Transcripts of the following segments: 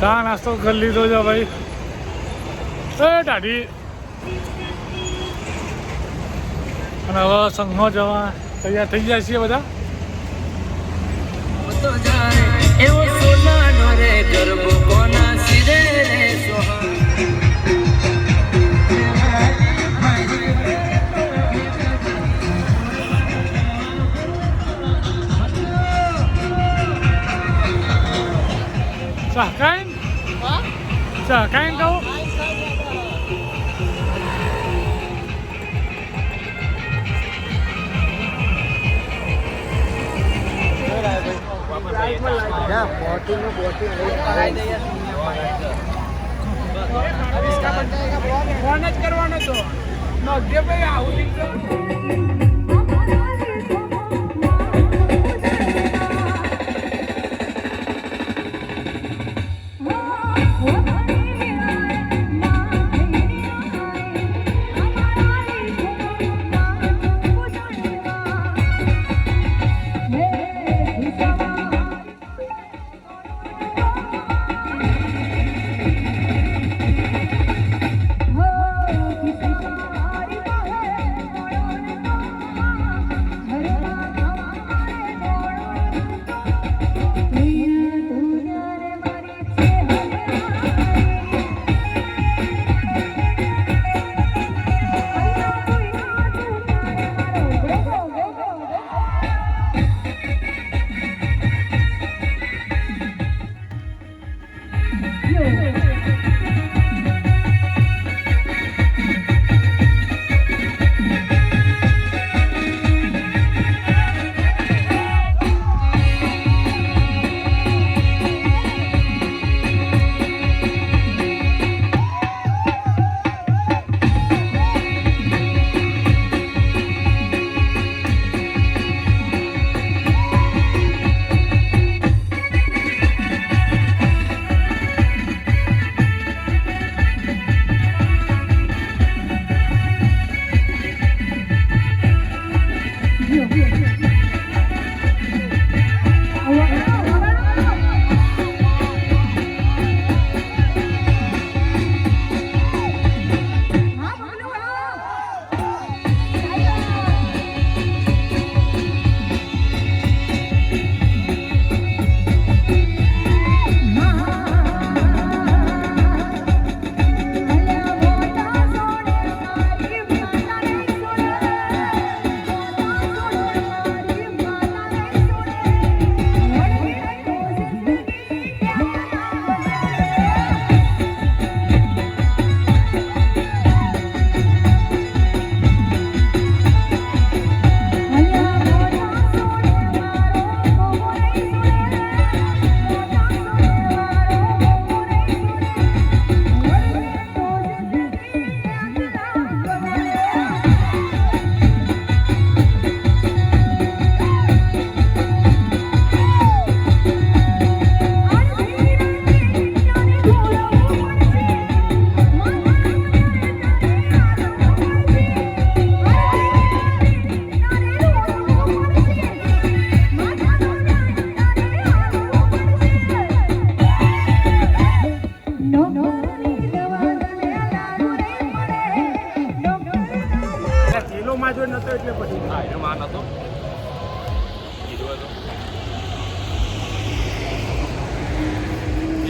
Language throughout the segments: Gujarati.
ચા નાસ્તો કરી લીધો છે ભાઈ. એ દાઢી અને હવે સંઘમાં જવા તૈયાર થઈ જાય છીએ બધા. Sahkain? Sahkain kau? Ya, boating अब इसका बनता है फोन ज करवानो तो नगे भाई आउटिंग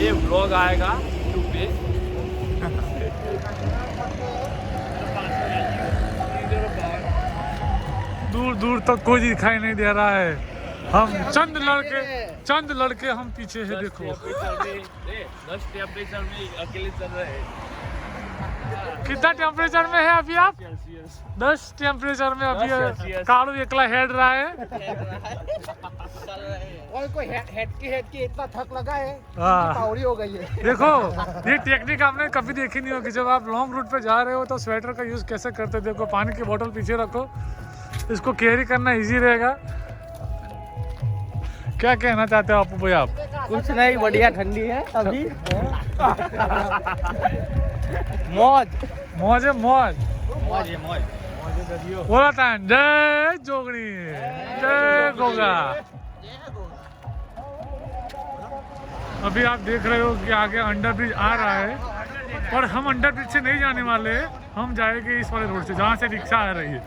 ये व्लॉग आएगा यूट्यूब पे. दूर दूर तक कोई दिखाई नहीं दे रहा है. हम चंद लड़के हम पीछे है. देखो 10 टेम्परेचर में अकेले चल रहे हैं. कितना टेम्परेचर में है अभी आप? 10 टेम्परेचर में अभी कालू एकला हेड रहा है. और कोई हेड की इतना थक लगा है हाँ. पावरी हो गई है. देखो ये टेक्निक आपने कभी देखी नहीं होगी. जब आप लॉन्ग रूट पे जा रहे हो तो स्वेटर का यूज कैसे करते. देखो पानी की बोतल पीछे रखो, इसको कैरी करना इजी रहेगा. क्या कहना चाहते हो आपू भाई आप? कुछ नहीं, बढ़िया ठंडी है अभी. मौज मौज है मौज. मौज है मौज. बोला था जय जोगणी जय गोगा. अभी आप देख रहे हो कि आगे अंडर ब्रिज आ रहा है, और हम अंडर ब्रिज से नहीं जाने वाले हैं, हम जाएंगे इस वाले रोड से जहाँ से रिक्शा आ रही है।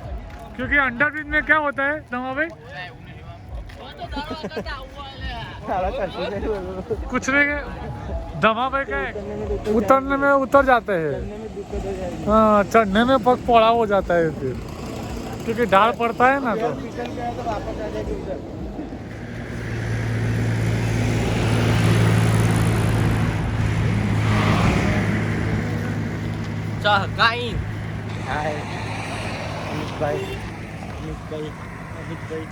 क्योंकि अंडर ब्रिज में क्या होता है नमा भाई, कुछ नहीं, दमा भाई का है उतरने में उतर जाते हैं, हाँ चढ़ने में पग पड़ा हो जाता है फिर, क्योंकि ढाल पड़ता है ना तो। Kain. Hai. Amit bhai. Amit bhai. Amit bhai.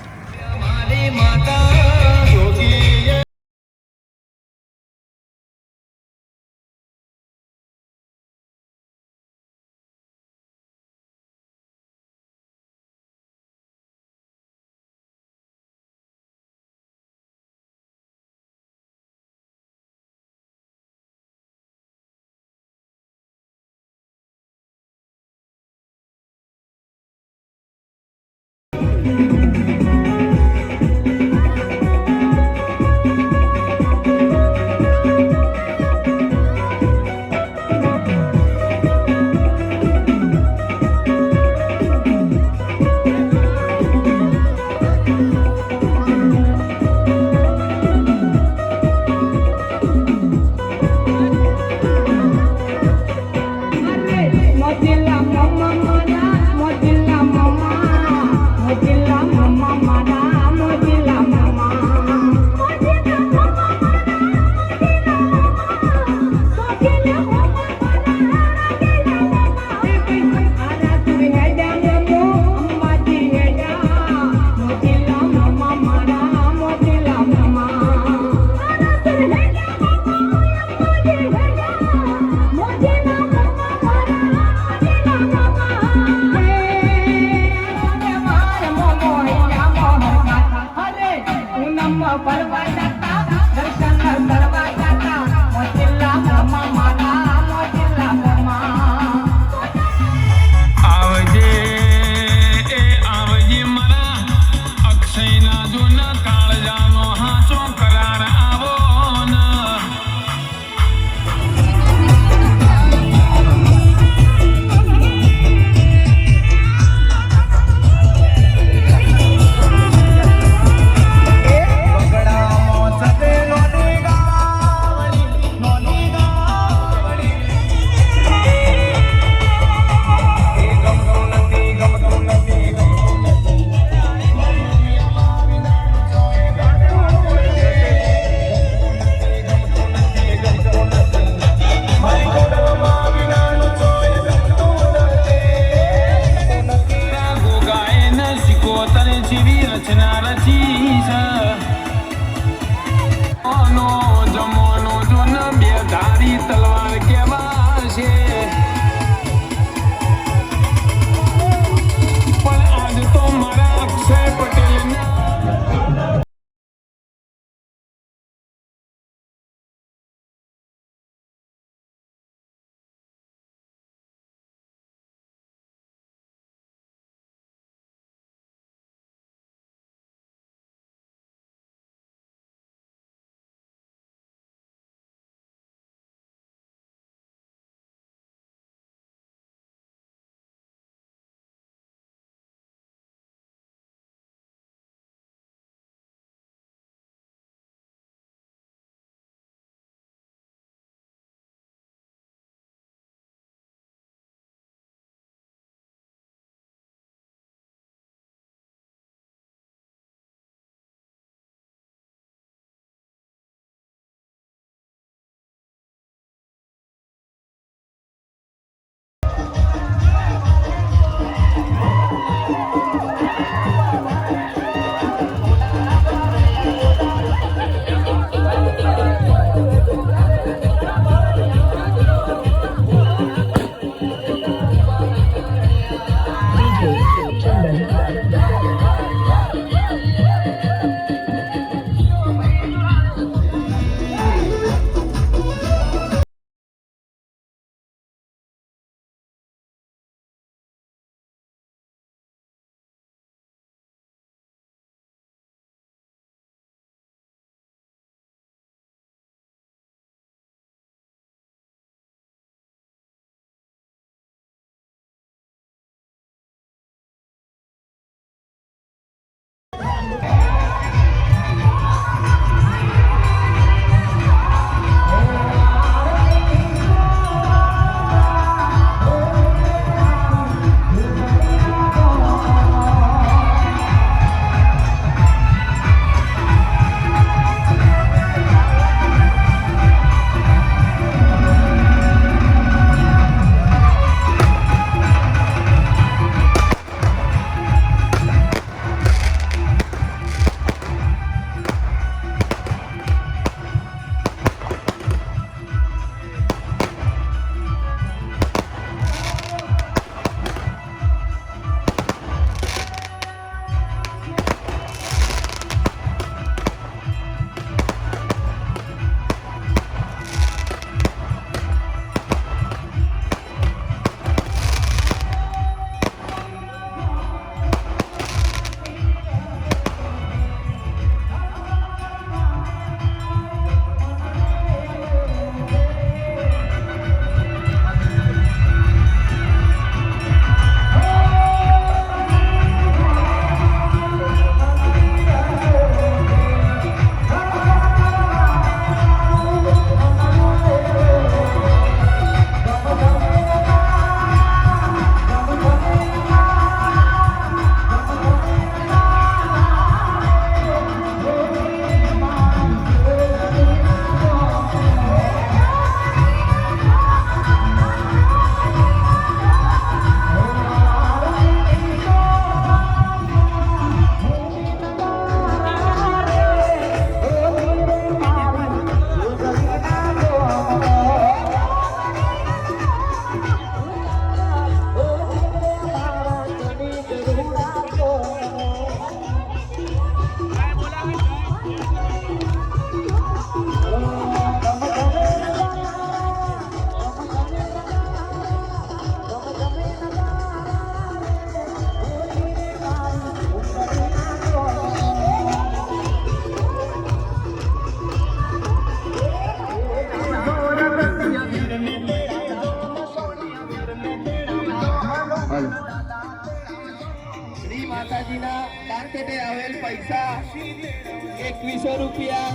માતાજીના દાન પેટે આવેલ પૈસા 2100 રૂપિયા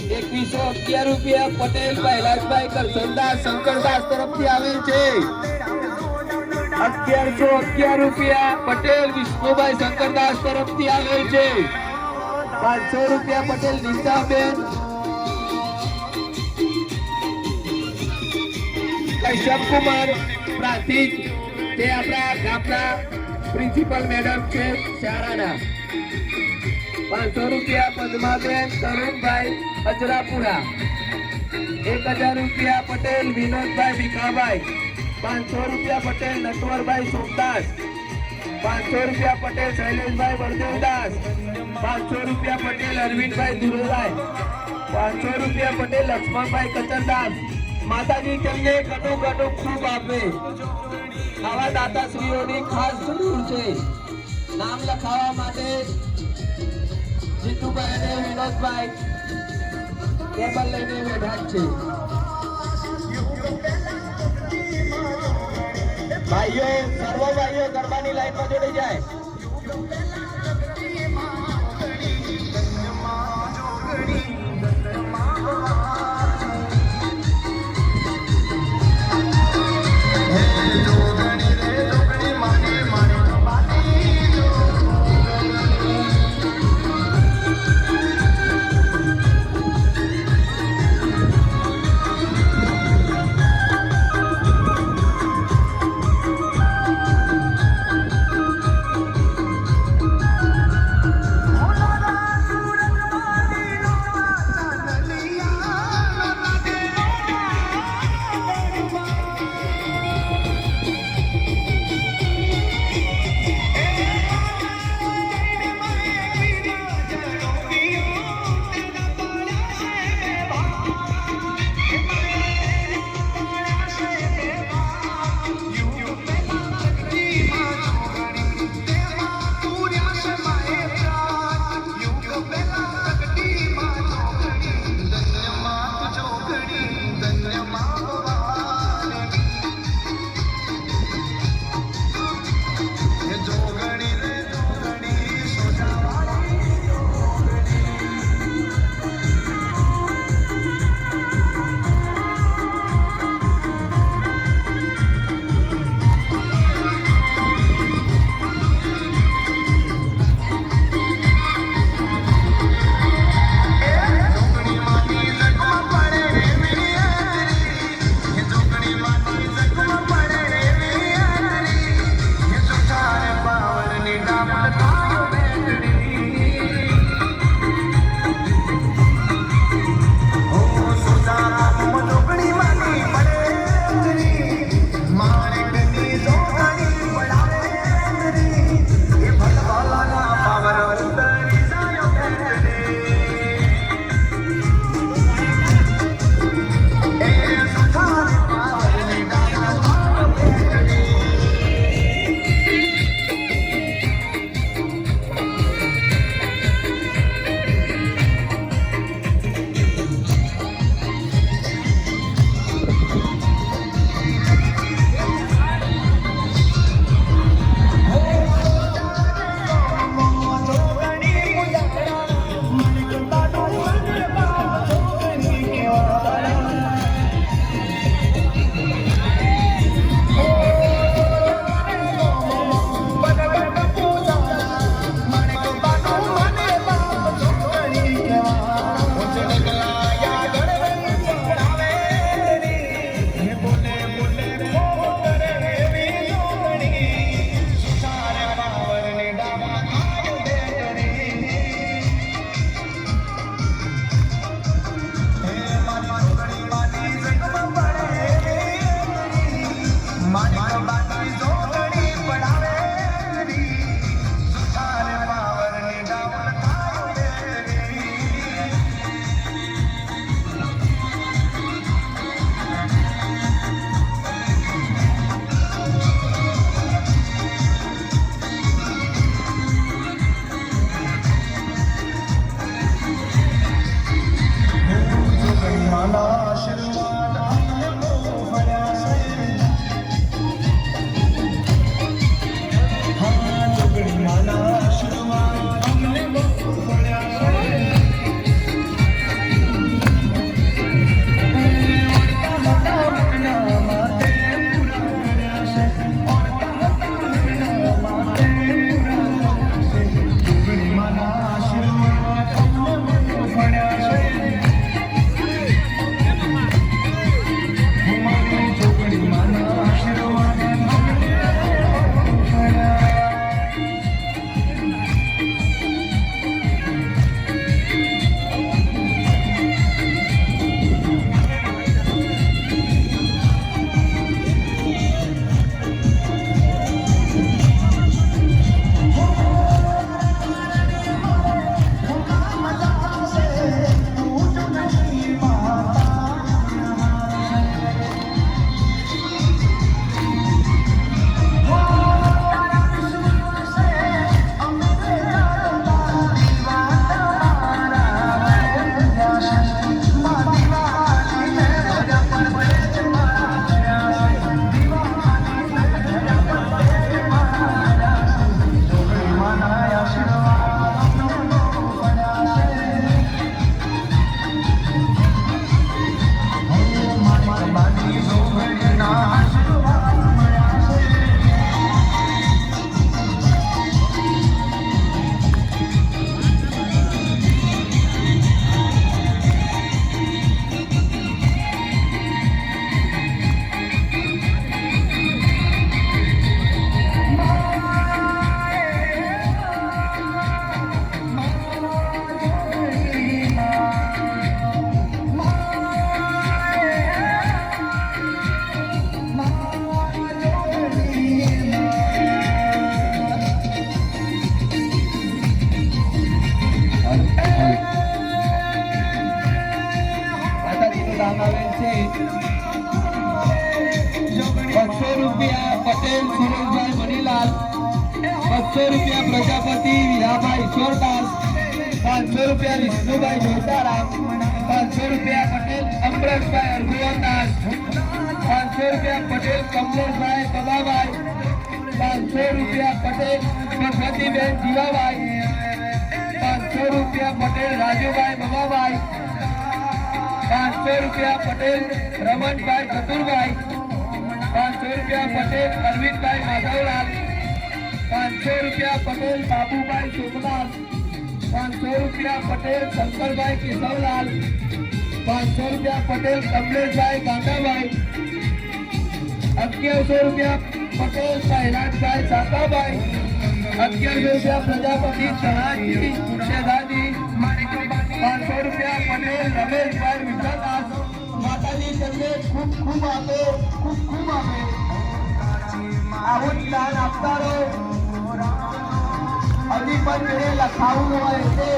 2111 રૂપિયા પટેલ કૈલાસભાઈ કરસનદાસ શંકરદાસ તરફથી આવેલ છે 1111 રૂપિયા પટેલ વિષ્ણુભાઈ શંકરદાસ તરફથી આવેલ છે 500 રૂપિયા પટેલ નિશાબેન કશ્યપકુમાર પ્રાંતિક તે આપણા ગામના પ્રિન્સિપલ મેડમ છે શાળાના 500 રૂપિયા પદ્માબેન તરુણભાઈ અજરાપુરા 1000 રૂપિયા પટેલ વિનોદભાઈ ભીખાભાઈ 500 રૂપિયા પટેલ નટવરભાઈ સોમદાસ 500 રૂપિયા પટેલ શૈલેષભાઈ બળદેવદાસ 500 રૂપિયા પટેલ અરવિંદભાઈ ધુરરાય 500 રૂપિયા પટેલ લક્ષ્મણભાઈ કચરદાસ માતાજી તેમને ઘણું ઘણું ખૂબ આપે આવા દાતાશ્રીઓની ખાસ જરૂર છે નામ લખાવવા માટે જીતુભાઈ અને વિનોદભાઈ ટેબલ લઈને બેઠા છે ભાઈઓ સર્વ ભાઈઓ ગરબાની લાઈનમાં જોડી જાય દાન આવેલ છે 200 રૂપિયા પટેલ સુરેશભાઈ મનીલાલ 200 રૂપિયા પ્રજાપતિ વીરાભાઈ ઈશ્વરદાસ 500 રૂપિયા વિષ્ણુભાઈ જોતારામ 500 રૂપિયા પટેલ અમરેશભાઈ અરજુવનદાસ 500 રૂપિયા પટેલ કમલેશભાઈ બબાભાઈ 500 રૂપિયા પટેલ ગણપતિબેન જીવાભાઈ 500 રૂપિયા પટેલ રાજુભાઈ બબાભાઈ 500 રૂપિયા પટેલ રમણભાઈ ચતુરભાઈ 500 રૂપિયા પટેલ અરવિંદભાઈ માધવલાલ 500 રૂપિયા પટેલ બાબુભાઈ સોમનાથ 500 રૂપિયા પટેલ શંકરભાઈ કેશવલાલ 500 રૂપિયા પટેલ કમલેશભાઈ ગાંડાભાઈ 1100 રૂપિયા પટેલ કૈલાસભાઈ સાતાભાઈ 1100 રૂપિયા પ્રજાપતિ ચણાજી શેદાજી 500 રૂપિયા પટેલ રમેશભાઈ વિઠ્ઠલદાસ માતાજી તમને ખૂબ ખૂબ આપે આવું જ દાન આપતા રહો હજી પણ જેને લખાવું હોય તે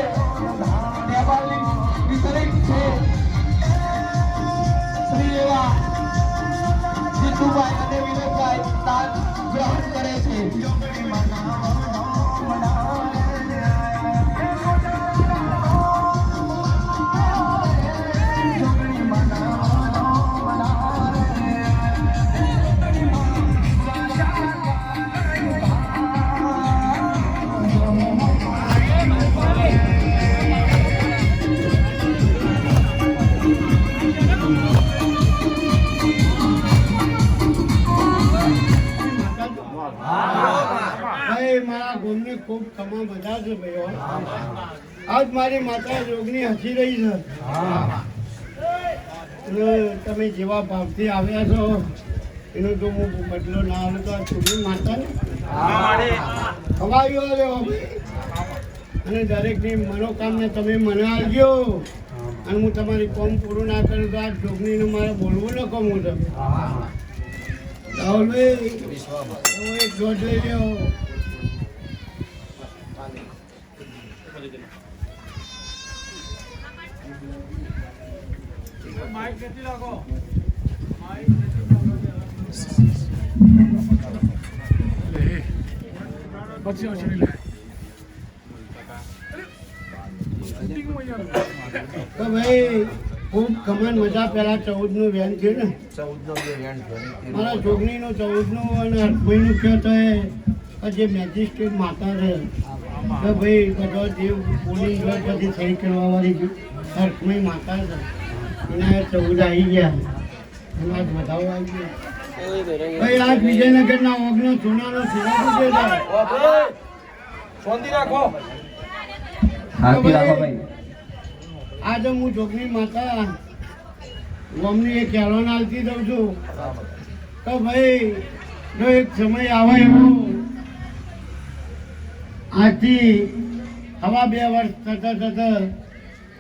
ટેબલની વિતરિત છે શ્રી એવા જીતુભાઈ અને વિનોદભાઈ દાન ગ્રહણ કરે છે મારા ગોમને ખૂબ કમા બધા છે ભાઈઓ આજ મારી માતા જોગની હસી રહી છે અને તમે જેવા ભાવથી આવ્યા છો એનો જો હું બદલો ના આવ્યો તો આ છોકરી માતા ને ખવાયો રહ્યો અને દરેકની મનોકામને તમે મને આવજો અને હું તમારી કોમ પૂરું ના કરું તો આ જોગનીનું મારે બોલવું ન કમું છે રાહુલભાઈ એક જોડ લઈ લ્યો પછી ઓછી લે તો ભાઈ ખૂબ કમાન મજા પહેલા 14નું વેન છે ને મારા જોગણીનું 14નું અને 8નું કયો તો એ જે મેજિસ્ટ્રેટ માતા છે તો ભાઈ બધો જે પોલીસ બધી સહી કરવા વાળી અર્થમય માતા છે એના 14 આવી ગયા એમાં વધાવો આવી ગયો ભાઈ આજ વિજયનગરના ઓગનો સોનાનો સિરાજ છે આજે હું જોગણી માતા ગોમની એક હેલોન આલતી દઉં છું તો ભાઈ જો એક સમય આવે એવો આજથી 2 વર્ષ થતા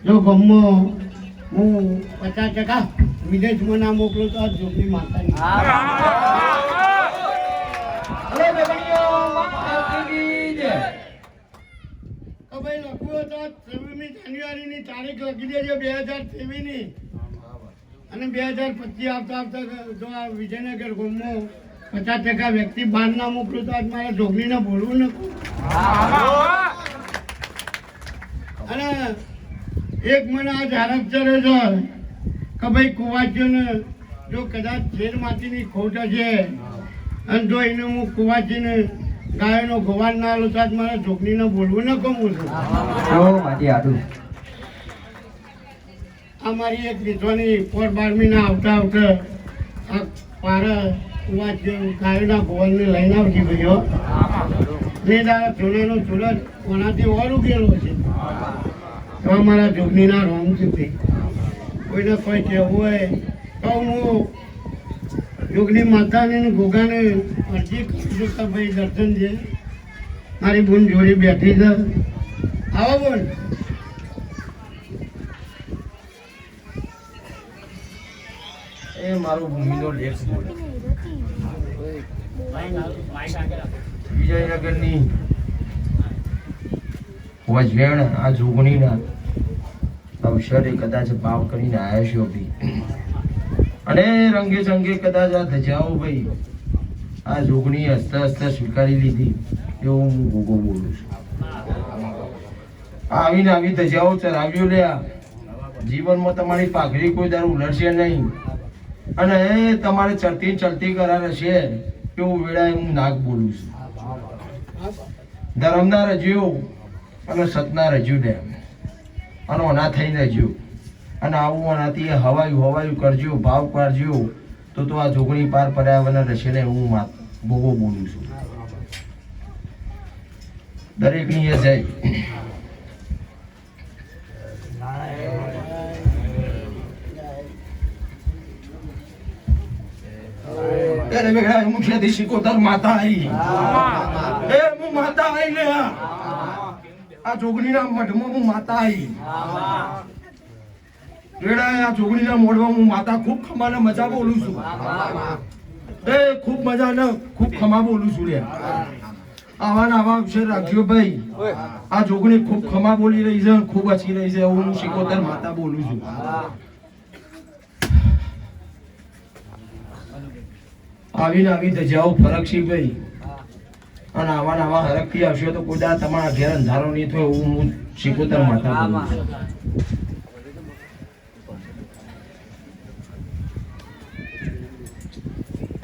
જો ગમમાં હું 50% વિદેશમાં ના મોકલું તો આ જોગણી માતાની ભાઈ લખવું તો 26મી જાન્યુઆરીની તારીખ લખી દેજો 2023ની અને 2025 આવતા જો આ વિજયનગર ગામમાં 50% વ્યક્તિ બહાર ના મોકલું તો આજ મારા જોગણીને બોલવું નથી અને એક મને આજ આરોપ ચડ્યો છે કે ભાઈ કુવાચીઓને જો કદાચ ઝેર માટીની ખોટ હશે અને જો એને હું કુવાચીને ગાયોનો ગોવાળ ના આલું તો આજ મારા જોગણીને બોલવું ન ગમું છું આ મારી એક વિધવાની 4/12 આવતા આ પારા કુવાચ ગાયોના ગોવાળને લઈને આવતી ભાઈઓ ને દાદા સોનાનો સુરત કોનાથી ઓર ઉગેલો છે તો અમારા જોગણીના રોમ છે ભાઈ કોઈને કોઈ કહેવું હોય તો હું જોગણી માતાને ગોગાને અરજી કરું છું કે ભાઈ દર્શન છે મારી બુન જોડી બેઠી છે આવો બોન એ મારું ભૂમિનો લેખ બોલે વિજયનગરની વજવેણ આ જોગણીના અવસરે કદાચ ભાવ કરીને આવ્યા છો ભાઈ અને રંગે ચંગે કદાચ આ ધજાઓ ભાઈ આ જોગણી હસતા હસતા સ્વીકારી લીધી એવું હું ભોગો બોલું છું. આવીને આવી ધજાઓ ચરાવ્યો લ્યા, જીવનમાં તમારી પાઘડી કોઈ દર ઉલટશે નહીં અને તમારે ચડતી ચલતી કરાર હશે એવું વેળાએ હું નાક બોલું છું. ધર્મના રજ્યો અને સતના રજ્યું લે અને ઓના થઈને રજ્યો અને આવું આનાથી હવાયું કરજો, ભાવ કરજો તો આ જોગણી પાર પર્યાવરણ રહેશે ને હું ભોગો બોલું છું. દરેકની એ જાય ત્યારે વેળા મુખ્યથી શીખોતર માતા આવી એ હું માતા આવી લે આ જોગણીના મઢમાં હું માતા આવી વેળા આ જોગણીના મોઢમાં હું માતા ખૂબ ખમાને મજા બોલું છું એ ખૂબ મજા ને ખૂબ ખમા બોલું છું લે આવા ને આવા અક્ષર રાખજો ભાઈ. આ જોગણી ખૂબ ખમા બોલી રહી છે, ખૂબ હસી રહી છે હું શીખોતર માતા બોલું છું. આવીને આવી ધજાઓ ફરક છે ભાઈ અને આવા આવા હરકથી આવશે તો કોઈ દા તમારા ઘેર અંધારો નહીં થયો એવું હું શીખોતર માતા બોલું છું.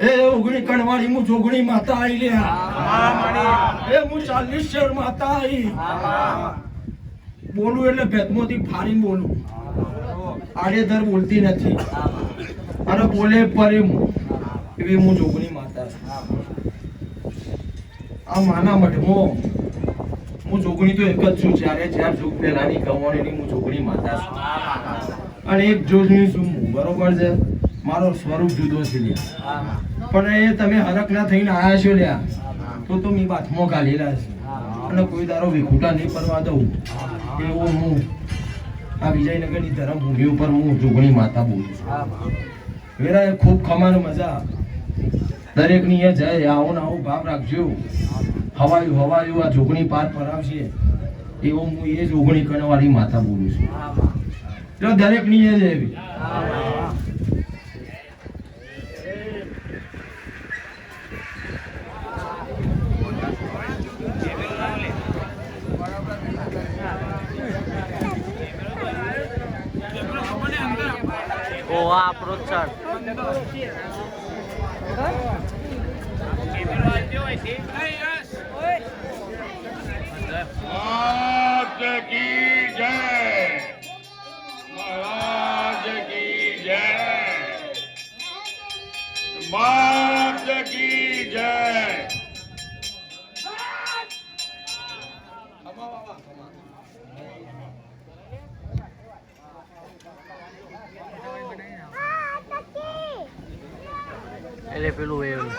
એ ઉગણી કણવાળી હું જોગણી માતા આવી લ્યા એ હું 40 શેર માતા આવી બોલું એટલે ભેદમાંથી ફાડીને બોલું, આડેધર બોલતી નથી અને બોલે પરે એવી હું જોગણી માતા. આ માના મઢમાં હું જોગણી તો એક જ છું, ચાર જોગ પહેલાની કવાણીની હું જોગણી માતા છું અને એક જોગણી છું હું, બરોબર છે. મારો સ્વરૂપ જુદો છે લ્યા પણ એ તમે હરક ના થઈને આયા છો લ્યા તો મેં બાથમાં ગાલેલા છે અને કોઈ દારો વિખૂટા નહીં પરવા દઉં એવો હું આ વિજયનગરની ધર્મભૂમિ ઉપર હું જોગણી માતા બોલું છું. વેરા ખૂબ ખમાન મજા દરેકની એ જાય આવો ને આવો ભાવ રાખજો. હવાયું આ જોગણી પાર પરાવશે એવો હું એ જોગણી કણવાળી માતા બોલું છું. એટલે દરેકની એ જ એવી ઓવા પ્રોત્સાહન महाराज की जय, महाराज की जय. એટલે પેલું એવું